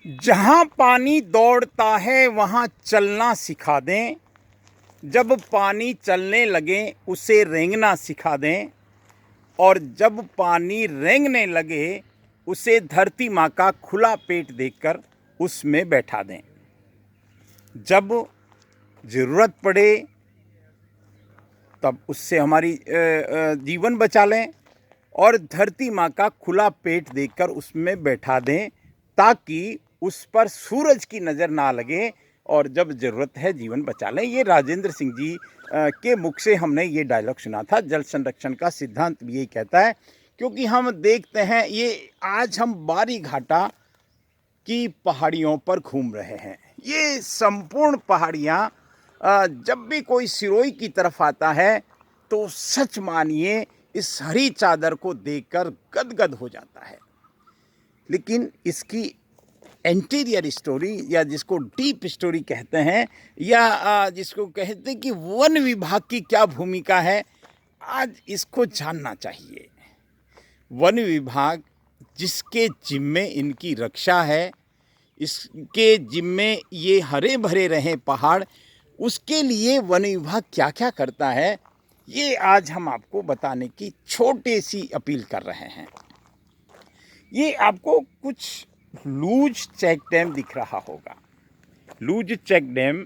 जहाँ पानी दौड़ता है वहाँ चलना सिखा दें। जब पानी चलने लगे उसे रेंगना सिखा दें। और जब पानी रेंगने लगे उसे धरती माँ का खुला पेट देखकर उसमें बैठा दें। जब ज़रूरत पड़े तब उससे हमारी जीवन बचा लें और धरती माँ का खुला पेट देखकर उसमें बैठा दें, ताकि उस पर सूरज की नज़र ना लगे और जब ज़रूरत है जीवन बचा लें। ये राजेंद्र सिंह जी के मुख से हमने ये डायलॉग सुना था। जल संरक्षण का सिद्धांत भी यही कहता है, क्योंकि हम देखते हैं ये आज हम बारी घाटा की पहाड़ियों पर घूम रहे हैं। ये संपूर्ण पहाड़ियाँ जब भी कोई सिरोही की तरफ आता है तो सच मानिए इस हरी चादर को देखकर गदगद हो जाता है। लेकिन इसकी इंटीरियर स्टोरी, या जिसको डीप स्टोरी कहते हैं, या जिसको कहते हैं कि वन विभाग की क्या भूमिका है, आज इसको जानना चाहिए। वन विभाग जिसके जिम्मे इनकी रक्षा है, इसके जिम्मे ये हरे भरे रहे पहाड़, उसके लिए वन विभाग क्या क्या करता है, ये आज हम आपको बताने की छोटी सी अपील कर रहे हैं। ये आपको कुछ लूज चेक डैम दिख रहा होगा। लूज चेक डैम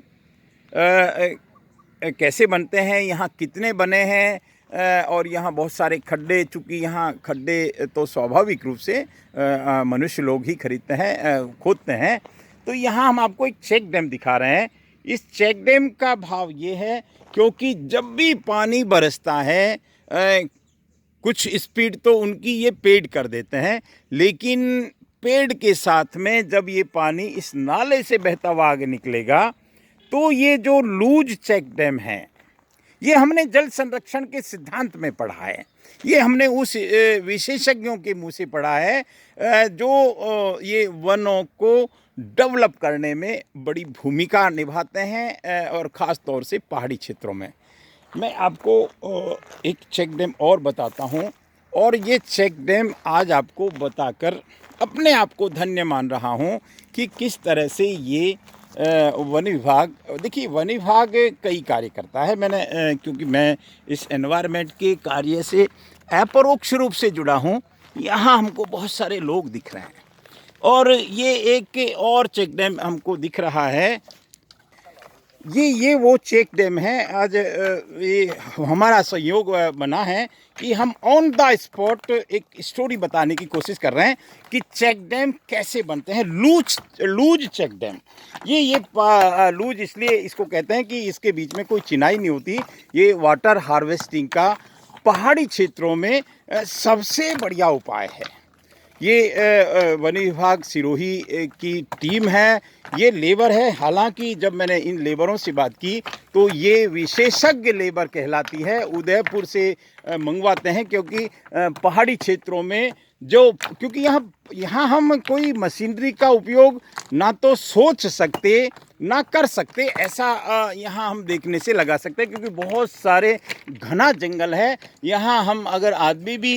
कैसे बनते हैं, यहाँ कितने बने हैं, और यहाँ बहुत सारे खड्डे, चूँकि यहाँ खड्डे तो स्वाभाविक रूप से मनुष्य लोग ही खरीदते हैं, खोदते हैं। तो यहाँ हम आपको एक चेक डैम दिखा रहे हैं। इस चेक डैम का भाव ये है क्योंकि जब भी पानी बरसता है, कुछ स्पीड तो उनकी ये पेड़ कर देते हैं, लेकिन पेड़ के साथ में जब ये पानी इस नाले से बहता हुआ आगे निकलेगा तो ये जो लूज चेक डैम है, ये हमने जल संरक्षण के सिद्धांत में पढ़ा है। ये हमने उस विशेषज्ञों के मुंह से पढ़ा है जो ये वनों को डेवलप करने में बड़ी भूमिका निभाते हैं, और ख़ास तौर से पहाड़ी क्षेत्रों में। मैं आपको एक चेक डैम और बताता हूँ, और ये चेक डैम आज आपको बताकर अपने आप को धन्य मान रहा हूँ कि किस तरह से ये वन विभाग, देखिए वन विभाग कई कार्य करता है। मैंने क्योंकि मैं इस एनवायरनमेंट के कार्य से अपरोक्ष रूप से जुड़ा हूँ, यहाँ हमको बहुत सारे लोग दिख रहे हैं। और ये एक और चेक डैम हमको दिख रहा है, ये वो चेक डैम है। आज ये हमारा सहयोग बना है कि हम ऑन द स्पॉट एक स्टोरी बताने की कोशिश कर रहे हैं कि चेक डैम कैसे बनते हैं। लूज चेक डैम, ये लूज इसलिए इसको कहते हैं कि इसके बीच में कोई चिनाई नहीं होती। ये वाटर हार्वेस्टिंग का पहाड़ी क्षेत्रों में सबसे बढ़िया उपाय है। ये वन विभाग सिरोही की टीम है, ये लेबर है। हालांकि जब मैंने इन लेबरों से बात की तो ये विशेषज्ञ लेबर कहलाती है, उदयपुर से मंगवाते हैं, क्योंकि पहाड़ी क्षेत्रों में क्योंकि यहाँ हम कोई मशीनरी का उपयोग ना तो सोच सकते ना कर सकते, ऐसा यहाँ हम देखने से लगा सकते हैं, क्योंकि बहुत सारे घना जंगल है। यहाँ हम अगर आदमी भी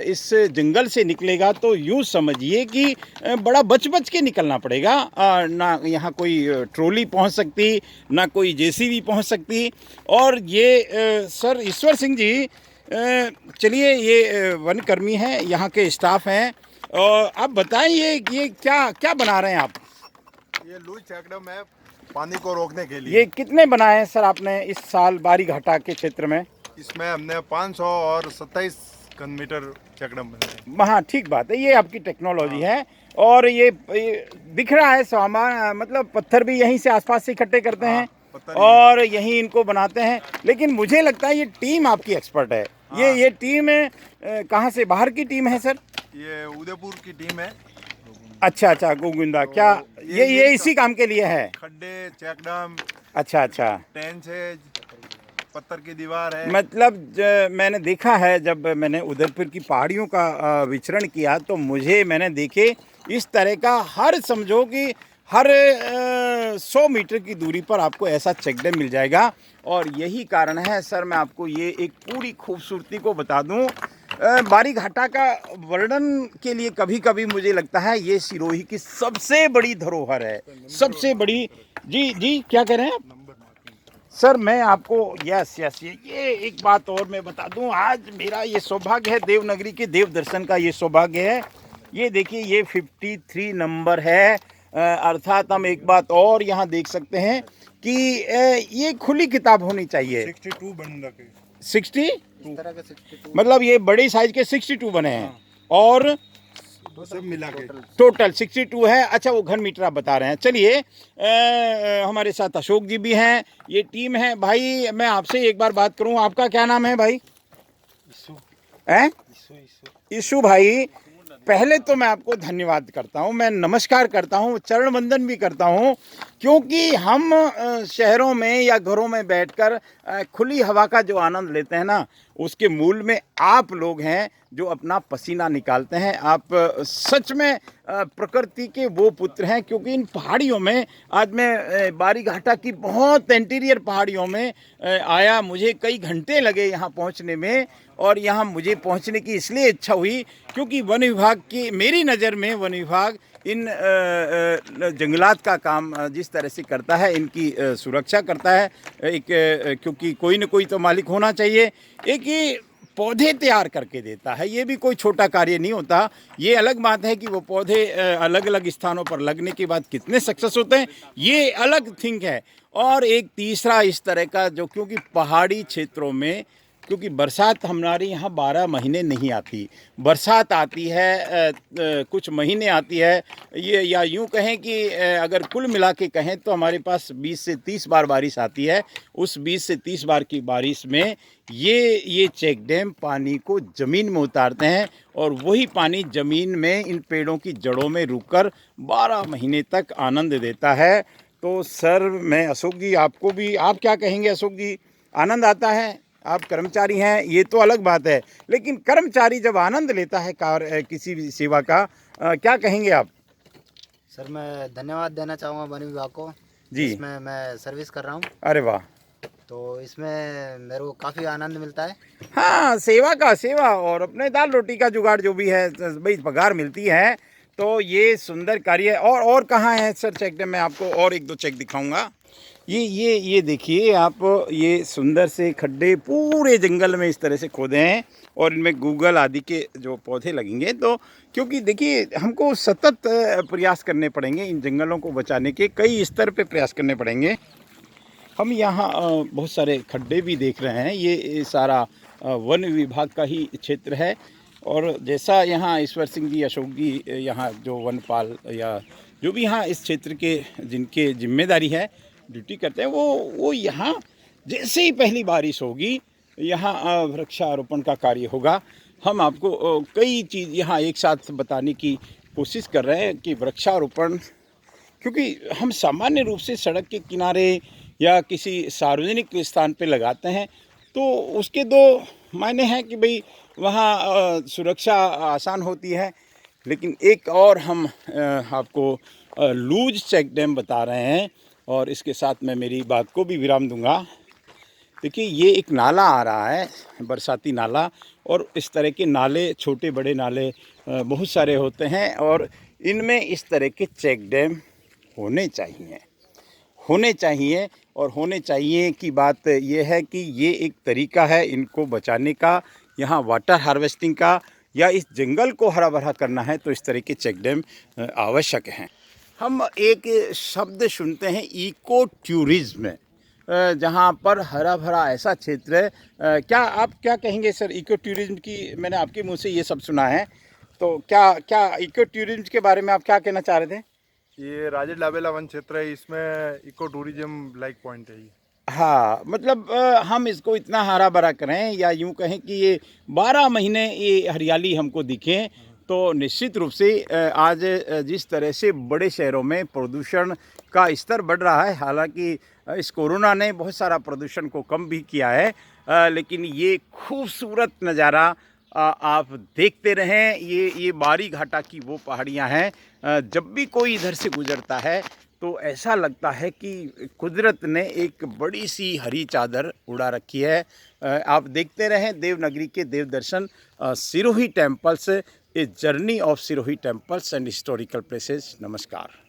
इस जंगल से निकलेगा तो यूँ समझिए कि बड़ा बच के निकलना पड़ेगा। ना यहाँ कोई ट्रॉली पहुँच सकती, ना कोई जेसीबी पहुँच सकती। और ये सर ईश्वर सिंह जी, चलिए, ये वनकर्मी हैं, यहाँ के स्टाफ हैं, और आप बताएं ये क्या क्या बना रहे हैं आप? ये लूज चेक डैम है पानी को रोकने के लिए। ये कितने बनाए हैं सर आपने इस साल बारी घाटा के क्षेत्र में? इसमें हमने 527 घन मीटर चेक डैम बनाए। हाँ, ठीक बात है, ये आपकी टेक्नोलॉजी है। और ये दिख रहा है सामान, मतलब पत्थर भी यहीं से आसपास से इकट्ठे करते हैं और यहीं इनको बनाते हैं। लेकिन मुझे लगता है ये टीम आपकी एक्सपर्ट है। ये टीम कहाँ से, बाहर की टीम है सर? ये उदयपुर की टीम है। अच्छा, गोविंदा, तो क्या ये इसी काम के लिए है? खड्डे, चेक डैम, अच्छा, टेंस है, पत्थर की दीवार है। मतलब मैंने देखा है, जब मैंने उदयपुर की पहाड़ियों का विचरण किया तो मैंने देखे इस तरह का, हर समझो कि हर 100 मीटर की दूरी पर आपको ऐसा चेक डैम मिल जाएगा। और यही कारण है सर, मैं आपको ये एक पूरी खूबसूरती को बता दूं बारी घाटा का वर्णन के लिए कभी कभी मुझे लगता है ये सिरोही की सबसे बड़ी धरोहर है, सबसे बड़ी। जी जी, क्या कह रहे हैं आप? सर मैं आपको यस यस ये एक बात और मैं बता दूं, आज मेरा ये सौभाग्य है, देवनगरी के देव दर्शन का ये सौभाग्य है। ये देखिए ये 53 नंबर है। अर्थात हम एक बात और यहाँ देख सकते हैं कि ये खुली किताब होनी चाहिए। 62 बन रखे, 60 इस तरह के 62 मतलब ये बड़े साइज के 62 बने हैं और सब मिला के टोटल 62 है। अच्छा वो घन मीटर आप बता रहे हैं। चलिए हमारे साथ अशोक जी भी हैं, ये टीम है। भाई मैं आपसे एक बार बात करूं, आपका क्या नाम है भाई? हैं? ईशु भाई, पहले तो मैं आपको धन्यवाद करता हूं, मैं नमस्कार करता हूं, चरण वंदन भी करता हूं, क्योंकि हम शहरों में या घरों में बैठकर खुली हवा का जो आनंद लेते हैं ना, उसके मूल में आप लोग हैं जो अपना पसीना निकालते हैं। आप सच में प्रकृति के वो पुत्र हैं, क्योंकि इन पहाड़ियों में आज मैं बारी घाटा की बहुत इंटीरियर पहाड़ियों में आया। मुझे कई घंटे लगे यहाँ पहुँचने में, और यहाँ मुझे पहुँचने की इसलिए इच्छा हुई क्योंकि वन विभाग की, मेरी नज़र में वन विभाग इन जंगलात का काम जिस तरह से करता है, इनकी सुरक्षा करता है। एक क्योंकि कोई न कोई तो मालिक होना चाहिए। एक ये पौधे तैयार करके देता है, ये भी कोई छोटा कार्य नहीं होता। ये अलग बात है कि वो पौधे अलग अलग स्थानों पर लगने के बाद कितने सक्सेस होते हैं, ये अलग थिंग है। और एक तीसरा इस तरह का जो, क्योंकि पहाड़ी क्षेत्रों में, क्योंकि बरसात हमारे यहाँ 12 महीने नहीं आती, बरसात आती है कुछ महीने आती है। ये या यूँ कहें कि अगर कुल मिला के कहें तो हमारे पास 20 से 30 बार बारिश आती है। उस 20 से 30 बार की बारिश में ये चेक डैम पानी को ज़मीन में उतारते हैं, और वही पानी ज़मीन में इन पेड़ों की जड़ों में रुककर 12 महीने तक आनंद देता है। तो सर मैं अशोक जी आपको भी, आप क्या कहेंगे अशोक जी? आनंद आता है? आप कर्मचारी हैं ये तो अलग बात है, लेकिन कर्मचारी जब आनंद लेता है किसी भी सेवा का, क्या कहेंगे आप? सर मैं धन्यवाद देना चाहूँगा वन विभाग को जी। इसमें मैं सर्विस कर रहा हूँ, अरे वाह। तो इसमें मेरे को काफ़ी आनंद मिलता है। हाँ, सेवा और अपने दाल रोटी का जुगाड़ जो भी है, भाई पगार मिलती है, तो ये सुंदर कार्य। और कहाँ है सर चेक डैम? मैं आपको और एक दो चेक दिखाऊंगा। ये देखिए आप, ये सुंदर से खड्डे पूरे जंगल में इस तरह से खोदे हैं, और इनमें गूगल आदि के जो पौधे लगेंगे। तो क्योंकि देखिए हमको सतत प्रयास करने पड़ेंगे, इन जंगलों को बचाने के कई स्तर पे प्रयास करने पड़ेंगे। हम यहाँ बहुत सारे खड्डे भी देख रहे हैं, ये सारा वन विभाग का ही क्षेत्र है। और जैसा यहाँ ईश्वर सिंह जी, अशोक जी यहाँ जो वनपाल या जो भी यहाँ इस क्षेत्र के जिनके जिम्मेदारी है, ड्यूटी करते हैं, वो यहाँ जैसे ही पहली बारिश होगी यहाँ वृक्षारोपण का कार्य होगा। हम आपको कई चीज़ यहाँ एक साथ बताने की कोशिश कर रहे हैं कि वृक्षारोपण, क्योंकि हम सामान्य रूप से सड़क के किनारे या किसी सार्वजनिक स्थान पे लगाते हैं तो उसके दो मायने हैं कि भाई वहाँ सुरक्षा आसान होती है, लेकिन एक और हम आपको लूज चेक डैम बता रहे हैं, और इसके साथ मैं मेरी बात को भी विराम दूंगा। देखिए ये एक नाला आ रहा है, बरसाती नाला, और इस तरह के नाले, छोटे बड़े नाले बहुत सारे होते हैं, और इनमें इस तरह के चेक डैम होने चाहिए। और होने चाहिए की बात यह है कि ये एक तरीका है इनको बचाने का, यहाँ वाटर हार्वेस्टिंग का, या इस जंगल को हरा भरा करना है तो इस तरह के चेक डैम आवश्यक हैं। हम एक शब्द सुनते हैं इको टूरिज्म, जहाँ पर हरा भरा ऐसा क्षेत्र है। क्या आप क्या कहेंगे सर इको टूरिज्म की? मैंने आपके मुंह से ये सब सुना है, तो क्या इको टूरिज्म के बारे में आप क्या कहना चाह रहे थे? ये राजेश लाबेला वन क्षेत्र है, इसमें इको टूरिज्म लाइक पॉइंट है ये। हाँ, मतलब हम इसको इतना हरा भरा करें, या यूँ कहें कि ये 12 महीने ये हरियाली हमको दिखे, तो निश्चित रूप से आज जिस तरह से बड़े शहरों में प्रदूषण का स्तर बढ़ रहा है, हालांकि इस कोरोना ने बहुत सारा प्रदूषण को कम भी किया है, लेकिन ये खूबसूरत नज़ारा आप देखते रहें। ये बारी घाटा की वो पहाड़ियाँ हैं, जब भी कोई इधर से गुजरता है तो ऐसा लगता है कि कुदरत ने एक बड़ी सी हरी चादर उड़ा रखी है। आप देखते रहें देवनगरी के देव दर्शन, Sirohi temples, a journey of Sirohi temples and historical places. नमस्कार।